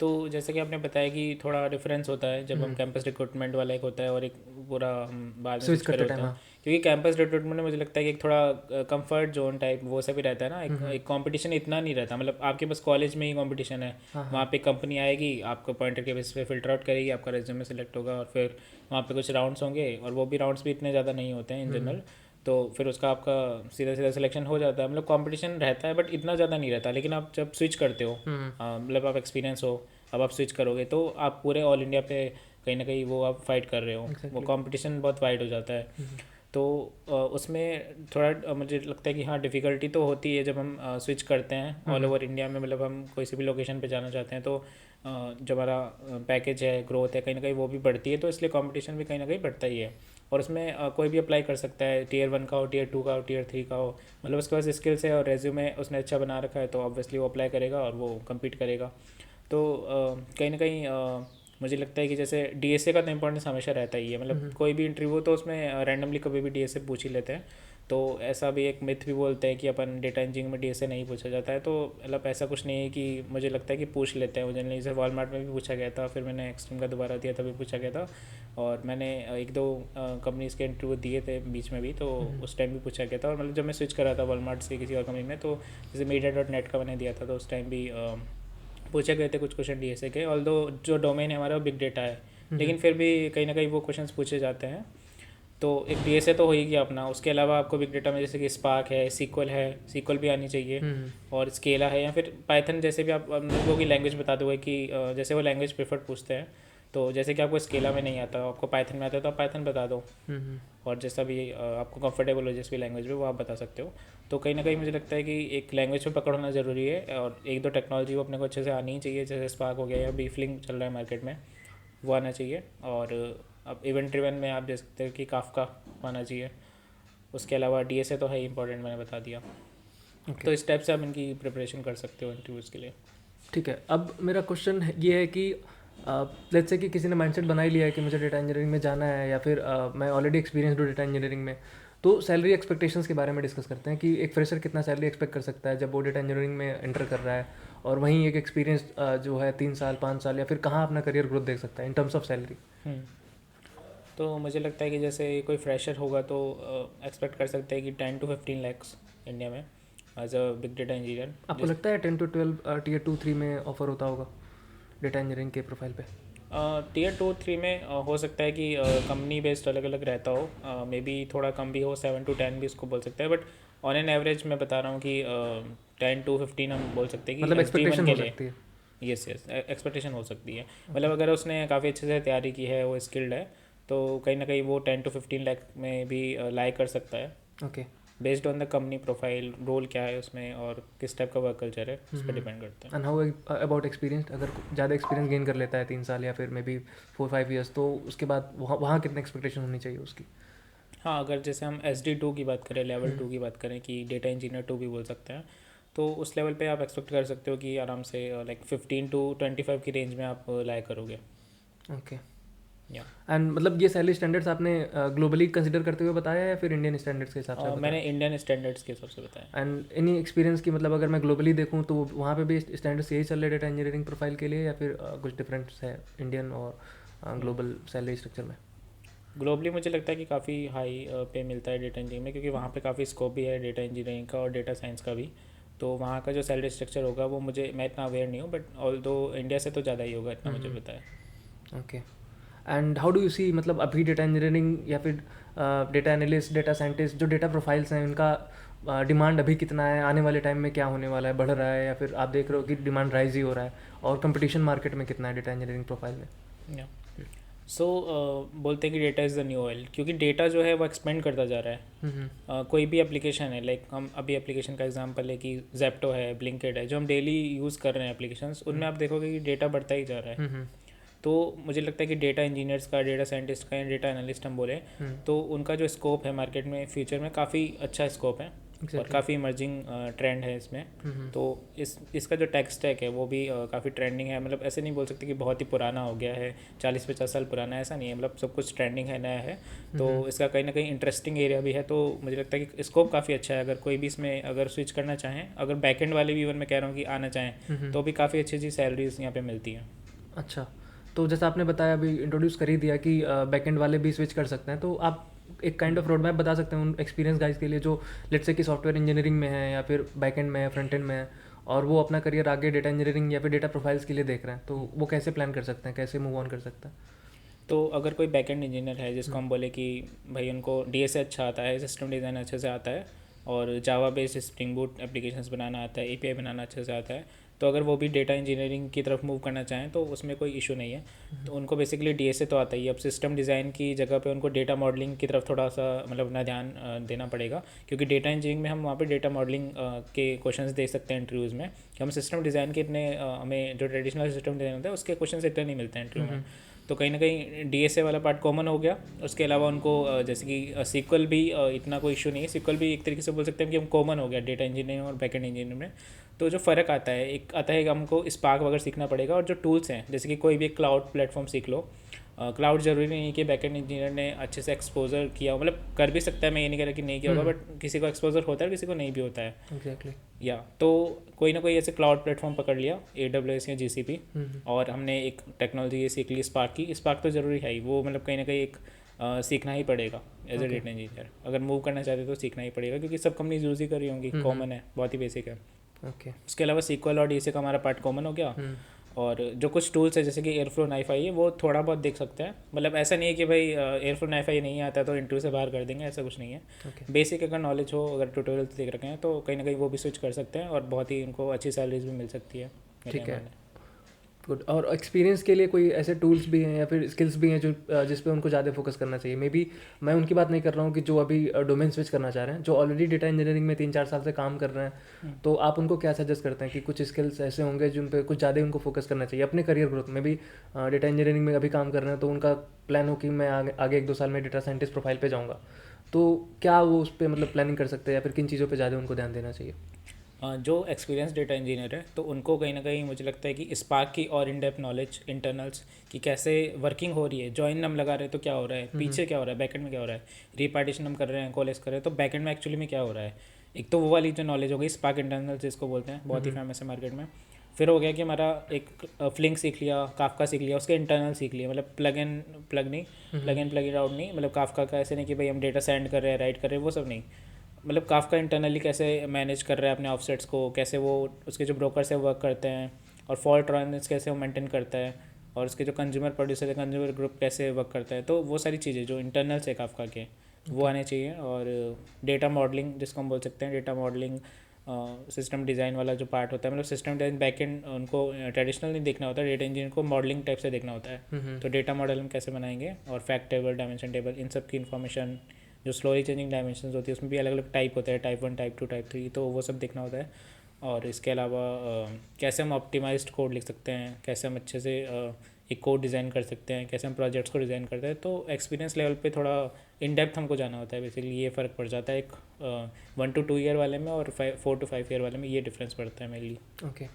तो जैसे कि आपने बताया कि थोड़ा डिफरेंस होता है जब हम कैंपस रिक्रूटमेंट वाला एक होता है और एक पूरा हम बाद में स्विच स्विच कर करते होते टाइम, हैं, हाँ। क्योंकि कैंपस रिक्रूटमेंट में मुझे लगता है कि एक थोड़ा कंफर्ट जोन टाइप वो सब भी रहता है ना, एक कंपटीशन इतना नहीं रहता, मतलब आपके पास कॉलेज में ही कंपटीशन है, वहाँ पे कंपनी आएगी आपको पॉइंटर के बेसिस पे फिल्टर आउट करेगी, आपका रेज्यूमे सेलेक्ट होगा, और फिर वहाँ पे कुछ राउंड्स होंगे, और वो भी राउंड्स भी इतने ज़्यादा नहीं होते हैं इन जनरल, तो फिर उसका आपका सीधा सीधा सिलेक्शन हो जाता है, मतलब कंपटीशन रहता है बट इतना ज़्यादा नहीं रहता। लेकिन आप जब स्विच करते हो, मतलब आप एक्सपीरियंस हो, अब आप स्विच करोगे तो आप पूरे ऑल इंडिया पे कहीं ना कहीं वो आप फाइट कर रहे हो, वो कंपटीशन बहुत वाइड हो जाता है। तो उसमें थोड़ा मुझे लगता है कि हाँ डिफ़िकल्टी तो होती है जब हम स्विच करते हैं ऑल ओवर इंडिया में, मतलब हम कोई सी भी लोकेशन पे जाना चाहते हैं, तो जो हमारा पैकेज है, ग्रोथ है, कहीं ना कहीं वो भी बढ़ती है, तो इसलिए कंपटीशन भी कहीं ना कहीं बढ़ता ही है। और उसमें कोई भी अप्लाई कर सकता है, Tier 1 का हो, Tier 2 का हो, Tier 3 का हो, मतलब उसके पास स्किल्स है और रेज्यूमे उसने अच्छा बना रखा है, तो ऑब्वियसली वो अप्लाई करेगा और वो कम्पीट करेगा। तो कहीं ना कहीं मुझे लगता है कि जैसे डीएसए का तो इम्पोर्टेंस हमेशा रहता ही है, मतलब कोई भी इंटरव्यू तो उसमें रैंडमली कभी भी डीएसए पूछ ही लेते हैं, तो ऐसा भी एक मिथ भी बोलते हैं कि अपन डेटा इंजीनियरिंग में डीएसए नहीं पूछा जाता है, तो मतलब ऐसा कुछ नहीं है, कि मुझे लगता है कि पूछ लेते हैं वो जनरली। जैसे वॉलमार्ट में भी पूछा गया था, फिर मैंने एक्सट्रीम का दोबारा दिया तभी पूछा गया था, और मैंने 1-2 कंपनीज़ के इंटरव्यू दिए थे बीच में भी, तो उस टाइम भी पूछा गया था। और मतलब जब मैं स्विच करा था वॉलमार्ट से किसी और कंपनी में, तो जैसे मीडिया.नेट का मैंने दिया था, तो उस टाइम भी पूछे गए थे कुछ क्वेश्चन डीएसए के, ऑल्दो जो डोमेन है हमारा वो बिग डेटा है, लेकिन फिर भी कहीं ना कहीं वो क्वेश्चंस पूछे जाते हैं। तो एक डीएसए तो हो ही गया अपना, उसके अलावा आपको बिग डेटा में जैसे कि स्पार्क है, सीक्वल भी आनी चाहिए, और स्केला है, या फिर पाइथन, जैसे भी आप लोगों की लैंग्वेज बता दोगे कि जैसे वो लैंग्वेज प्रेफर्ड पूछते हैं, तो जैसे कि आपको स्केला में नहीं आता, आपको पाइथन में आता है तो आप पाइथन बता दो, और जैसा भी आपको कंफर्टेबल हो जिस भी लैंग्वेज में वो आप बता सकते हो। तो कहीं ना कहीं मुझे लगता है कि एक लैंग्वेज पे पकड़ होना ज़रूरी है, और 1-2 टेक्नोलॉजी वो अपने को अच्छे से आनी ही चाहिए, जैसे स्पार्क हो गया या बीफलिंग चल रहा है मार्केट में, वो आना चाहिए। और अब इवेंट ड्रिवन में आप देख सकते हो कि काफका आना चाहिए। उसके अलावा डीएसए तो है ही इंपॉर्टेंट, मैंने बता दिया। तो इस टाइप से आप इनकी प्रिपरेशन कर सकते हो इंटरव्यूज़ के लिए। ठीक है, अब मेरा क्वेश्चन ये है कि लेट्स से कि किसी ने माइंडसेट बना ही लिया है कि मुझे डेटा इंजीनियरिंग में जाना है, या फिर मैं ऑलरेडी एक्सपीरियंस हूँ डेटा इंजीनियरिंग में, तो सैलरी एक्सपेक्टेशंस के बारे में डिस्कस करते हैं कि एक फ्रेशर कितना सैलरी एक्सपेक्ट कर सकता है जब वो डेटा इंजीनियरिंग में एंटर कर रहा है, और वहीं एक एक्सपीरियंस जो है 3 साल 5 साल, या फिर कहाँ अपना करियर ग्रोथ देख सकता है इन टर्म्स ऑफ सैलरी? तो मुझे लगता है कि जैसे कोई फ्रेशर होगा तो एक्सपेक्ट कर सकते हैं कि 10 to 15 lakhs इंडिया में as a big data engineer. आपको लगता है 10 to 12 Tier 2-3 में ऑफर होता होगा डेटा इंजीनियरिंग के प्रोफाइल पे? Tier 2-3 में हो सकता है कि कंपनी बेस्ड अलग अलग रहता हो, मे बी थोड़ा कम भी हो, 7 to 10 भी इसको बोल सकते हैं, बट ऑन एन एवरेज मैं बता रहा हूँ कि 10 to 15 हम बोल सकते हैं कि मतलब SD1 एक्सपेक्टेशन के हो लिए। सकती है? यस एक्सपेक्टेशन हो सकती है, मतलब अगर उसने काफ़ी अच्छे से तैयारी की है, वो स्किल्ड है, तो कहीं ना कहीं वो 10 to 15 लाख में भी लाई कर सकता है। Okay, based on the company profile, role क्या है उसमें और किस टाइप का वर्क कल्चर है, उस पर डिपेंड करता है। एंड हाउ अबाउट एक्सपीरियंस, अगर ज़्यादा एक्सपीरियंस गेन कर लेता है 3 साल या फिर मे बी 4-5 ईयर्स, तो उसके बाद वहाँ कितने एक्सपेक्टेशन होनी चाहिए उसकी? हाँ, अगर जैसे हम SD2 की बात करें, लेवल 2 की बात करें, कि डेटा इंजीनियर 2 भी बोल सकते हैं, तो उस लेवल पे आप एक्सपेक्ट कर सकते हो कि आराम से लाइक 15 to 25 की रेंज में आप लाइक करोगे। ओके, या एंड मतलब ये सैलरी स्टैंडर्ड्स आपने ग्लोबली कंसिडर करते हुए बताया या फिर इंडियन स्टैंडर्ड्स के हिसाब से बताया? मैंने इंडियन स्टैंडर्ड्स के हिसाब से बताया। एंड एनी एक्सपीरियंस की, मतलब अगर मैं ग्लोबली देखूँ तो वहाँ पे भी स्टैंडर्ड्स यही चल रहे डेटा इंजीनियरिंग प्रोफाइल के लिए, या फिर कुछ डिफरेंस है इंडियन और ग्लोबल सैलरी स्ट्रक्चर में? ग्लोबली मुझे लगता है कि काफ़ी हाई पे मिलता है डेटा इंजीनियरिंग में, क्योंकि वहाँ पे काफ़ी स्कोप भी है डेटा इंजीनियरिंग का और डेटा साइंस का भी। तो वहाँ का जो सैलरी स्ट्रक्चर होगा वो मैं इतना अवेयर नहीं हूँ, बट ऑल दो इंडिया से तो ज़्यादा ही होगा, इतना मुझे पता है। Okay. And how do you see, मतलब अभी डेटा इंजीनियरिंग या फिर डेटा एनालिस्ट, डेटा साइंटिस्ट, जो डेटा प्रोफाइल्स हैं उनका डिमांड अभी कितना है, आने वाले टाइम में क्या होने वाला है, बढ़ रहा है या फिर आप देख रहे हो कि डिमांड राइज ही हो रहा है, और कंपटीशन मार्केट में कितना है डेटा इंजीनियरिंग प्रोफाइल में? या सो बोलते हैं कि data is the new oil, क्योंकि डेटा जो है वो एक्सपेंड करता जा रहा है। कोई भी एप्लीकेशन है, लाइक हम अभी एप्लीकेशन का एग्जांपल है कि जेप्टो है, ब्लिंकिट है, जो हम डेली यूज़ कर रहे हैं एप्लीकेशंस, उनमें आप देखोगे कि डेटा बढ़ता ही जा रहा है। तो मुझे लगता है कि डेटा इंजीनियर्स का, डेटा साइंटिस्ट का या डेटा एनालिस्ट हम बोले तो उनका जो स्कोप है मार्केट में फ्यूचर में काफ़ी अच्छा स्कोप है और काफ़ी इमर्जिंग ट्रेंड है इसमें। तो इसका जो टेक स्टैक है वो भी काफ़ी ट्रेंडिंग है। मतलब ऐसे नहीं बोल सकते कि बहुत ही पुराना हो गया है, 40-50 साल पुराना है, ऐसा नहीं है। मतलब सब कुछ ट्रेंडिंग है, नया है। तो इसका कहीं ना कहीं इंटरेस्टिंग एरिया भी है। तो मुझे लगता है कि स्कोप काफ़ी अच्छा है। अगर कोई भी इसमें अगर स्विच करना चाहें, अगर बैकएंड वाले भी इवन मैं कह रहा हूँ कि आना चाहें, तो भी काफ़ी अच्छी अच्छी सैलरीज यहाँ पे मिलती हैं। अच्छा, तो जैसा आपने बताया, अभी इंट्रोड्यूस कर ही दिया कि बैकएंड वाले भी स्विच कर सकते हैं, तो आप एक काइंड ऑफ रोड मैप बता सकते हैं उन एक्सपीरियंस गाइज के लिए जो लेट्स से कि सॉफ्टवेयर इंजीनियरिंग में है या फिर बैकएंड में है, फ्रंट एंड में है, और वो अपना करियर आगे डेटा इंजीनियरिंग या फिर डेटा प्रोफाइल्स के लिए देख रहे हैं, तो वो कैसे प्लान कर सकते हैं, कैसे मूव ऑन कर सकते हैं? तो अगर कोई बैकएंड इंजीनियर है जिसको हम बोले कि भाई उनको डीएसए अच्छा आता है, सिस्टम डिज़ाइन अच्छे से आता है और Java based Spring Boot applications बनाना आता है, एपीआई बनाना अच्छे से आता है, तो अगर वो भी डेटा इंजीनियरिंग की तरफ मूव करना चाहें तो उसमें कोई इशू नहीं है। तो उनको बेसिकली डीएसए तो आता ही है। अब सिस्टम डिज़ाइन की जगह पे उनको डेटा मॉडलिंग की तरफ थोड़ा सा मतलब अपना ध्यान देना पड़ेगा, क्योंकि डेटा इंजीनियरिंग में हम वहाँ पे डेटा मॉडलिंग के क्वेश्चंस दे सकते हैं इंटरव्यूज़ में, कि हम सिस्टम डिज़ाइन के इतने हमें जो ट्रेडिशनल सिस्टम डिज़ाइन होता है उसके क्वेश्चन इतने नहीं मिलते हैं इंटरव्यू में। तो कहीं ना कहीं डीएसए वाला पार्ट कॉमन हो गया। उसके अलावा उनको जैसे कि सीक्वल भी इतना कोई इशू नहीं है। सीक्वल भी एक तरीके से बोल सकते हैं कि हम कॉमन हो गया डेटा इंजीनियरिंग और बैकएंड इंजीनियरिंग में। तो जो फ़र्क आता है, एक आता है कि हमको स्पार्क वगैरह सीखना पड़ेगा, और जो टूल्स हैं जैसे कि कोई भी एक क्लाउड प्लेटफॉर्म सीख लो। क्लाउड ज़रूरी नहीं है कि बैकएंड इंजीनियर ने अच्छे से एक्सपोजर किया हो, मतलब कर भी सकता है, मैं ये नहीं कह रहा कि नहीं किया होगा, बट किसी को एक्सपोजर होता है, किसी को नहीं भी होता है। एग्जैक्टली। या तो कोई ना कोई ऐसे क्लाउड प्लेटफॉर्म पकड़ लिया, AWS या GCP, और हमने एक टेक्नोलॉजी ये सीख ली स्पार्क की। स्पार्क तो ज़रूरी है ही, वो मतलब कहीं ना कहीं एक सीखना ही पड़ेगा एज ए डेटा इंजीनियर। अगर मूव करना चाहते तो सीखना ही पड़ेगा, क्योंकि सब कंपनीज यूज़ ही कर रही होंगी, कॉमन है, बहुत ही बेसिक है। ओके। उसके अलावा सीक्वल और डीएसए का हमारा पार्ट कॉमन हो गया। और जो कुछ टूल्स है जैसे कि एयरफ्लो नाइफाई है, वो थोड़ा बहुत देख सकते हैं। मतलब ऐसा नहीं है कि भाई एयरफ्लो नाइफाई नहीं आता तो इंटरव्यू से बाहर कर देंगे, ऐसा कुछ नहीं है। बेसिक अगर नॉलेज हो, अगर ट्यूटोरियल्स देख रखे हैं तो कहीं ना कहीं वो भी स्विच कर सकते हैं और बहुत ही उनको अच्छी सैलरीज भी मिल सकती है। ठीक है, गुड। और एक्सपीरियंस के लिए कोई ऐसे टूल्स भी हैं या फिर स्किल्स भी हैं जो जिस पे उनको ज़्यादा फोकस करना चाहिए? मे बी मैं उनकी बात नहीं कर रहा हूँ कि जो अभी डोमेन स्विच करना चाह रहे हैं, जो ऑलरेडी डेटा इंजीनियरिंग में 3-4 साल से काम कर रहे हैं, तो आप उनको क्या सजेस्ट करते हैं कि कुछ स्किल्स ऐसे होंगे जिन पे कुछ ज़्यादा उनको फोकस करना चाहिए अपने करियर ग्रोथ में भी? डेटा इंजीनियरिंग में अभी काम कर रहे हैं तो उनका प्लान हो कि मैं आगे 1-2 साल में डेटा साइंटिस्ट प्रोफाइल पर जाऊँगा, तो क्या वो उस पर मतलब प्लानिंग कर सकते हैं या फिर किन चीज़ों पर ज़्यादा उनको ध्यान देना चाहिए? जो एक्सपीरियंस डेटा इंजीनियर है तो उनको कहीं ना कहीं मुझे लगता है कि स्पार्क की और इन डेप्थ नॉलेज इंटरनल्स की कैसे वर्किंग हो रही है, जॉइन हम लगा रहे हैं तो क्या हो रहा है, पीछे क्या हो रहा है, बैकएंड में क्या हो रहा है, रिपार्टीशन हम कर रहे हैं, कॉलेज कर रहे हैं तो बैकएंड में एक्चुअली में क्या हो रहा है। एक तो वो वाली जो नॉलेज हो गई स्पार्क इंटरनल्स जिसको बोलते हैं, बहुत ही फेमस है मार्केट में। फिर हो गया कि हमारा एक फ्लिंक सीख लिया, काफका सीख लिया, उसके इंटरनल सीख लिया, मतलब plug and plug it out नहीं, मतलब काफका का ऐसे नहीं कि भाई हम डेटा सेंड कर रहे हैं, राइट कर रहे हैं, वो सब नहीं। मतलब काफका इंटरनली कैसे मैनेज कर रहा है अपने ऑफसेट्स को, कैसे वो उसके जो ब्रोकर से वर्क करते हैं, और फॉल्ट टॉलरेंस कैसे वो मेंटेन करता है, और उसके जो कंज्यूमर प्रोड्यूसर है, कंज्यूमर ग्रुप कैसे वर्क करता है। तो वो सारी चीज़ें जो इंटरनल्स है काफका के, वो आने चाहिए। और डेटा मॉडलिंग जिसको हम बोल सकते हैं, डेटा मॉडलिंग सिस्टम डिज़ाइन वाला जो पार्ट होता है, मतलब सिस्टम डिज़ाइन बैकएंड उनको ट्रेडिशनल नहीं देखना होता है, डेटा इंजीनियर को मॉडलिंग टाइप से देखना होता है। तो डेटा मॉडल हम कैसे बनाएंगे, और फैक्ट टेबल, डायमेंशन टेबल, इन सब की इन्फॉर्मेशन, जो स्लोली चेंजिंग डायमेंशंस होती है उसमें भी अलग अलग टाइप होते हैं, टाइप 1, टाइप 2, टाइप 3, तो वो सब देखना होता है। और इसके अलावा कैसे हम ऑप्टिमाइज्ड कोड लिख सकते हैं, कैसे हम अच्छे से एक कोड डिज़ाइन कर सकते हैं, कैसे हम प्रोजेक्ट्स को डिज़ाइन करते हैं। तो एक्सपीरियंस लेवल पे थोड़ा इन डेप्थ हमको जाना होता है। बेसिकली ये फ़र्क पड़ जाता है एक 1 to 2 ईयर वाले में और 4 to 5 ईयर वाले में, ये डिफरेंस पड़ता है मेनली। ओके।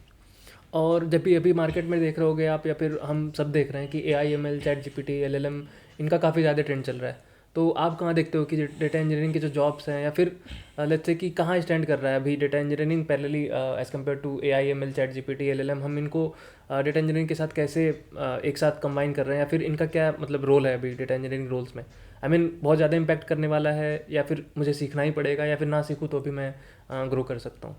और जब भी अभी मार्केट में देख रहे होगे आप या फिर हम सब देख रहे हैं कि AI ML ChatGPT LLM इनका काफ़ी ज़्यादा ट्रेंड चल रहा है, तो आप कहाँ देखते हो कि डेटा इंजीनियरिंग के जो जॉब्स हैं, या फिर लेट्स से कि कहाँ स्टैंड कर रहा है अभी data engineering parallelly as compare to AI ML ChatGPT LLM, हम इनको डेटा इंजीनियरिंग के साथ कैसे एक साथ कंबाइन कर रहे हैं, या फिर इनका क्या मतलब रोल है अभी डेटा इंजीनियरिंग रोल्स में? आई मीन बहुत ज़्यादा इम्पैक्ट करने वाला है, या फिर मुझे सीखना ही पड़ेगा, या फिर ना सीखूँ तो भी मैं ग्रो कर सकता हूँ?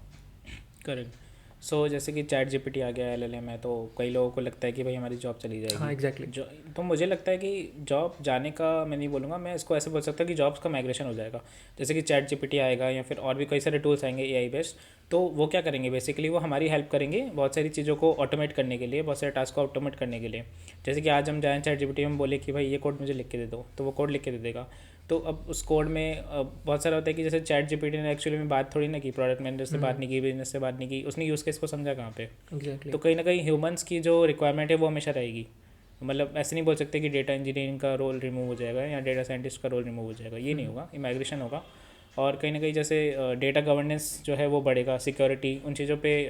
करेक्ट। सो जैसे कि चैट जीपीटी आ गया, LLM है, तो कई लोगों को लगता है कि भाई हमारी जॉब चली हाँ, जाएगी। एग्जैक्टली। जो तो मुझे लगता है कि जॉब जाने का मैं नहीं बोलूँगा, मैं इसको ऐसे बोल सकता हूँ कि जॉब्स का माइग्रेशन हो जाएगा। जैसे कि चैट जीपीटी आएगा या फिर और भी कई सारे टूल्स आएंगे AI बेस्ड, तो वो क्या करेंगे बेसिकली, वो हमारी हेल्प करेंगे बहुत सारी चीज़ों को ऑटोमेट करने के लिए, बहुत सारे टास्क को ऑटोमेट करने के लिए। जैसे कि आज हम जाएँ चैट जीपीटी में बोले कि भाई ये कोड मुझे लिख के दे दो, तो वो कोड लिख के दे देगा। तो अब उस कोड में बहुत सारा होता है कि जैसे चैट जीपीटी ने एक्चुअली में बात थोड़ी ना की, प्रोडक्ट मैनेजर से बात नहीं की, बिजनेस से बात नहीं की, उसने यूज़ केस को समझा कहाँ पे। एग्जैक्टली। तो कहीं ना कहीं ह्यूमंस की जो रिक्वायरमेंट है वो हमेशा रहेगी। मतलब ऐसे नहीं बोल सकते कि डेटा इंजीनियरिंग का रोल रिमूव हो जाएगा या डेटा साइंटिस्ट का रोल रिमूव हो जाएगा, ये नहीं होगा, इमाइग्रेशन होगा। और कहीं ना कहीं जैसे डेटा गवर्नेंस जो है वो बढ़ेगा, सिक्योरिटी, उन चीज़ों पे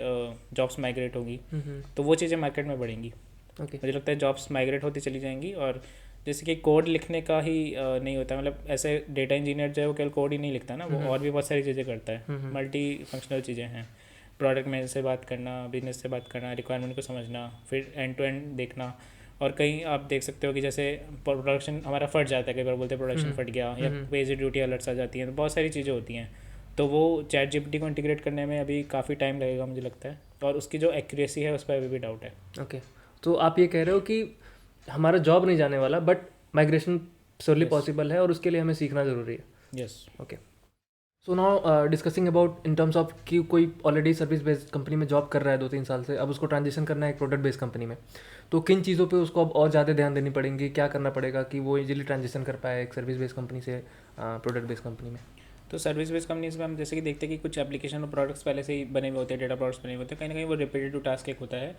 जॉब्स माइग्रेट होगी, तो वो चीज़ें मार्केट में बढ़ेंगी। ओके। मुझे लगता है जॉब्स माइग्रेट होती चली जाएंगी। और जैसे कि कोड लिखने का ही नहीं होता, मतलब ऐसे डेटा इंजीनियर जो है वो केवल कोड ही नहीं लिखता ना, वो और भी बहुत सारी चीज़ें करता है, मल्टी फंक्शनल चीज़ें हैं। प्रोडक्ट मैनेजर से बात करना, बिजनेस से बात करना, रिक्वायरमेंट को समझना, फिर एंड टू एंड देखना। और कहीं आप देख सकते हो कि जैसे प्रोडक्शन हमारा फट जाता है, कई बार बोलते हैं प्रोडक्शन फट गया, या पेज ड्यूटी अलर्ट्स आ जाती हैं, तो बहुत सारी चीज़ें होती हैं। तो वो चैट जीपीटी को इंटीग्रेट करने में अभी काफ़ी टाइम लगेगा मुझे लगता है, और उसकी जो एक्यूरेसी है उस पर अभी भी डाउट है। ओके। तो आप ये कह रहे हो कि हमारा जॉब नहीं जाने वाला, but migration surely Yes. Possible है, और उसके लिए हमें सीखना ज़रूरी है। Yes. Okay. So now discussing about in terms of कि कोई ऑलरेडी सर्विस बेस्ड कंपनी में जॉब कर रहा है 2-3 साल से, अब उसको ट्रांजिशन करना है एक प्रोडक्ट बेस्ड कंपनी में, तो किन चीज़ों पे उसको अब और ज़्यादा ध्यान देनी पड़ेंगी, क्या करना पड़ेगा कि वो इजीली ट्रांजिशन कर पाए एक सर्विस बेस्ड कंपनी से प्रोडक्ट बेस्ड कंपनी में? तो सर्विस बेस्ड कंपनीज में हम जैसे कि देखते हैं कि कुछ एप्लीकेशन और प्रोडक्ट्स पहले से ही बने हुए होते हैं, डेटा प्रोडक्ट्स बने हुए होते हैं, कहीं ना कहीं वो रिपीटेटिव टास्क एक होता है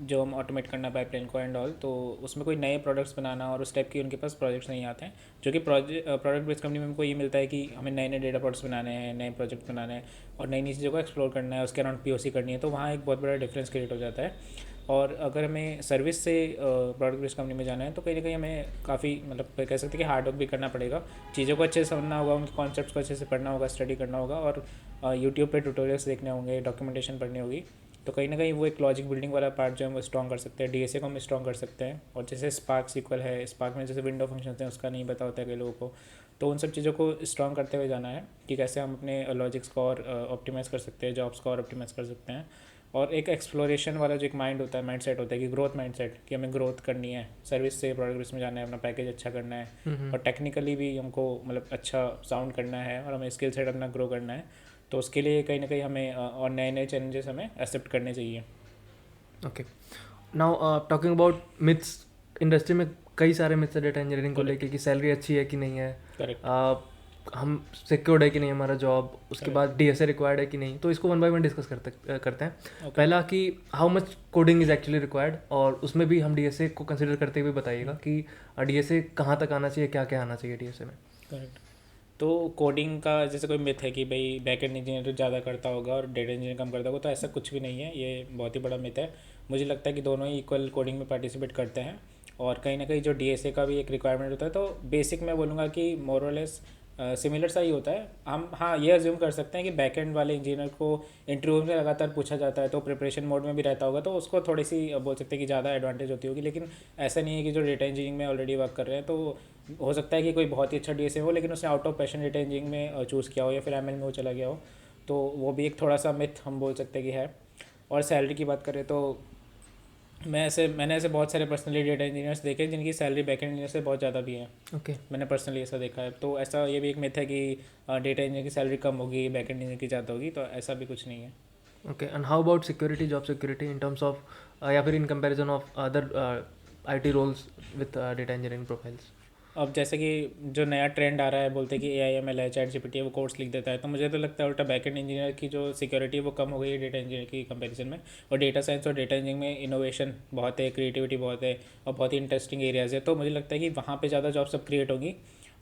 जो हम ऑटोमेट करना पाइपलाइन को एंड ऑल, तो उसमें कोई नए प्रोडक्ट्स बनाना और उस टाइप की उनके पास प्रोजेक्ट्स नहीं आते हैं। जो कि प्रोडक्ट बेस्ड कंपनी में हमको ये मिलता है कि हमें नए नए डेटा प्रोडक्ट्स बनाने हैं, नए प्रोजेक्ट बनाने हैं, और नई नई चीज़ों को एक्सप्लोर करना है, उसके अराउंड POC करनी है, तो वहाँ एक बहुत बड़ा डिफरेंस क्रिएट हो जाता है। और अगर हमें सर्विस से प्रोडक्ट बेस्ड कंपनी में जाना है, तो कहीं ना कहीं हमें काफ़ी मतलब कह सकते हैं कि हार्ड वर्क भी करना पड़ेगा, चीज़ों को अच्छे से समझना होगा, उनके कॉन्सेप्ट्स को अच्छे से पढ़ना होगा, स्टडी करना होगा, और यूट्यूब पे ट्यूटोरियल्स देखने होंगे, डॉक्यूमेंटेशन पढ़नी होगी। तो कहीं ना कहीं वो एक लॉजिक बिल्डिंग वाला पार्ट जो है वो स्ट्रॉन्ग कर सकते हैं, DSA को हम स्ट्रॉन्ग कर सकते हैं। और जैसे स्पार्क SQL है, स्पार्क में जैसे विंडो फंक्शन हैं उसका नहीं पता होता है कई लोगों को, तो उन सब चीज़ों को स्ट्रॉन्ग करते हुए जाना है कि कैसे हम अपने लॉजिक्स को और ऑप्टिमाइज़ कर सकते हैं, जॉब्स को और ऑप्टिमाइज़ कर सकते हैं। और एक एक्सप्लोरेशन वाला जो एक माइंड होता है, माइंड सेट होता है कि ग्रोथ माइंड सेट, कि हमें ग्रोथ करनी है, सर्विस से प्रोडक्ट बेस में जाना है, अपना पैकेज अच्छा करना है, और टेक्निकली भी हमको मतलब अच्छा साउंड करना है, और हमें स्किल सेट अपना ग्रो करना है। तो उसके लिए कहीं ना कहीं हमें और नए नए चैलेंजेस हमें एक्सेप्ट करने चाहिए। Okay. Now talking about myths, industry में कई सारे मिथ्स है डेटा इंजीनियरिंग को Correct. लेके, कि सैलरी अच्छी है कि नहीं है, करेक्ट। हम सिक्योर्ड है कि नहीं हमारा जॉब, उसके Correct. बाद DSA रिक्वायर्ड है कि नहीं। तो इसको वन बाय वन डिस्कस करते हैं। Okay. पहला कि how much coding is actually required, और उसमें भी हम DSA को कंसिडर करते हुए बताइएगा कि DSA कहाँ तक आना चाहिए, क्या क्या आना चाहिए DSA में। करेक्ट। तो कोडिंग का जैसे कोई मिथ है कि भाई बैकएंड इंजीनियर ज़्यादा करता होगा और डेटा इंजीनियर कम करता होगा, तो ऐसा कुछ भी नहीं है, ये बहुत ही बड़ा मिथ है। मुझे लगता है कि दोनों ही इक्वल कोडिंग में पार्टिसिपेट करते हैं। और कहीं ना कहीं जो DSA का भी एक रिक्वायरमेंट होता है, तो बेसिक मैं बोलूँगा कि मोरलेस सिमिलर सा ही होता है। हम हाँ ये अज्यूम कर सकते हैं कि बैकएंड वाले इंजीनियर को इंटरव्यू में लगातार पूछा जाता है, तो प्रिपरेशन मोड में भी रहता होगा, तो उसको थोड़ी सी बोल सकते हैं कि ज़्यादा एडवांटेज होती होगी। लेकिन ऐसा नहीं है कि जो डेटा इंजीनियरिंग में ऑलरेडी वर्क कर रहे हैं, तो हो सकता है कि कोई बहुत ही अच्छा DSA हो, लेकिन उसने out of passion data engineering में चूज़ किया हो, या फिर ML में वो चला गया हो, तो वो भी एक थोड़ा सा मिथ हम बोल सकते हैं कि है। और सैलरी की बात करें तो मैंने ऐसे बहुत सारे पर्सनली डेटा इंजीनियर्स देखे हैं जिनकी सैलरी बैकएंड इंजीनियर से बहुत ज़्यादा भी है। ओके। मैंने पर्सनली ऐसा देखा है। तो ऐसा ये भी एक मिथ है कि डेटा इंजीनियर की सैलरी कम होगी, बैकएंड इंजीनियर की ज़्यादा होगी, तो ऐसा भी कुछ नहीं है। Okay. And how about security, job security in terms of, या फिर in comparison of other IT roles with data engineering profiles? अब जैसे कि जो नया ट्रेंड आ रहा है, बोलते हैं कि AI ML है, चैट जीपीटी है, वो कोड्स लिख देता है, तो मुझे तो लगता है उल्टा बैकएंड इंजीनियर की जो सिक्योरिटी है वो कम हो गई है डेटा इंजीनियर की कंपैरिजन में। और डेटा साइंस और डेटा इंजीनियरिंग में इनोवेशन बहुत है, क्रिएटिविटी बहुत है, और बहुत ही इंटरेस्टिंग एरियाज़ है, तो मुझे लगता है कि वहाँ पर ज़्यादा जॉब सब क्रिएट होगी,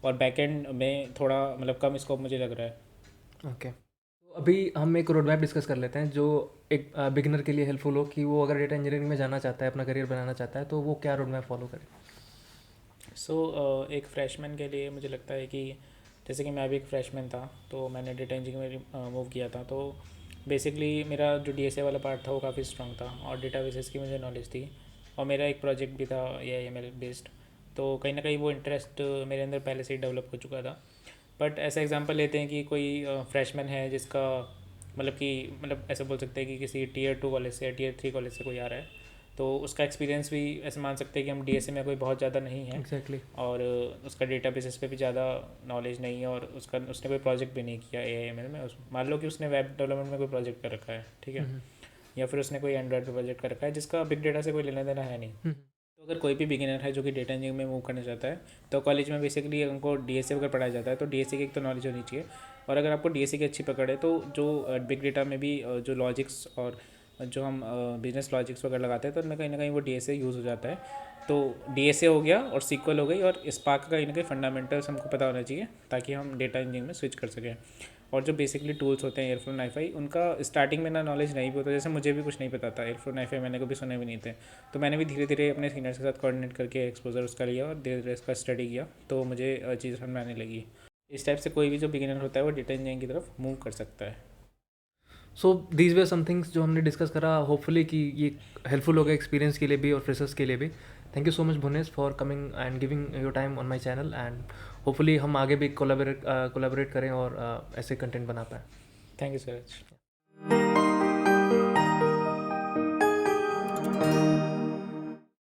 और बैकएंड में थोड़ा मतलब कम स्कोप मुझे लग रहा है। ओके। तो अभी हम एक रोड मैप डिस्कस कर लेते हैं जो एक बिगिनर के लिए हेल्पफुल हो, कि वो अगर डेटा इंजीनियरिंग में जाना चाहता है, अपना करियर बनाना चाहता है, तो वो क्या रोड मैप फॉलो करे। एक फ्रेशमैन के लिए मुझे लगता है कि जैसे कि मैं अभी एक फ्रेशमैन था, तो मैंने डेटा इंजीनियरिंग में मूव किया था। तो बेसिकली मेरा जो डीएसए वाला पार्ट था वो काफ़ी स्ट्रॉन्ग था और डेटाबेसेस की मुझे नॉलेज थी, और मेरा एक प्रोजेक्ट भी था एआईएमएल बेस्ड। तो कहीं ना कहीं वो इंटरेस्ट मेरे अंदर पहले से ही डेवलप हो चुका था। बट ऐसा एग्जांपल लेते हैं कि कोई फ्रेशमैन है जिसका मतलब ऐसा बोल सकते हैं कि किसी टीयर 2 कॉलेज से या टीयर 3 कॉलेज से कोई आ रहा है, तो उसका एक्सपीरियंस भी ऐसे मान सकते हैं कि हम डीएसए में कोई बहुत ज़्यादा नहीं है। एग्जैक्टली। और उसका डेटाबेसेस पे भी ज़्यादा नॉलेज नहीं है, और उसने कोई प्रोजेक्ट भी नहीं किया एआईएमएल में। मान लो कि उसने वेब डेवलपमेंट में कोई प्रोजेक्ट कर रखा है, ठीक है, या फिर उसने कोई एंड्रॉयड पे प्रोजेक्ट कर रखा है जिसका बिग डेटा से कोई लेना देना है नहीं। तो अगर कोई भी बिगिनर है जो कि डेटा इंजीनियरिंग में मूव करना चाहता है, तो कॉलेज में बेसिकली उनको डीएसए वगैरह पढ़ाया जाता है। तो डीएसए की एक तो नॉलेज होनी चाहिए, और अगर आपको डीएसए की अच्छी पकड़ है तो जो बिग डेटा में भी जो लॉजिक्स और जो हम बिजनेस लॉजिक्स वगैरह लगाते हैं, तो उनमें कहीं ना कहीं वो डीएसए यूज़ हो जाता है। तो डीएसए हो गया और सीक्वल हो गई, और स्पार्क का कहीं ना कहीं फंडामेंटल्स हमको पता होना चाहिए ताकि हम डेटा इंजीनियरिंग में स्विच कर सकें। और जो बेसिकली टूल्स होते हैं एयरफ्लो नाइफाई, उनका स्टार्टिंग में ना नॉलेज नहीं भी होता, जैसे मुझे भी कुछ नहीं पता था, एयरफ्लो नाइफाई मैंने कभी सुने भी नहीं थे। तो मैंने भी धीरे धीरे अपने सीनियर्स के साथ कोऑर्डिनेट करके एक्सपोजर उसका लिया और धीरे धीरे इसका स्टडी किया, तो मुझे चीज़ समझ में आने लगी। इस टाइप से कोई भी जो बिगिनर होता है वो डेटा इंजीनियरिंग की तरफ मूव कर सकता है। So these way some things जो हमने डिस्कस करा, होपफुली कि ये हेल्पफुल होगा एक्सपीरियंस के लिए भी और फ्रेशर्स के लिए भी। Thank you so much Bhuvnesh for coming and giving your time on my channel, and hopefully हम आगे भी कोलैबोरेट करें और ऐसे कंटेंट बना पाएँ। Thank you so much.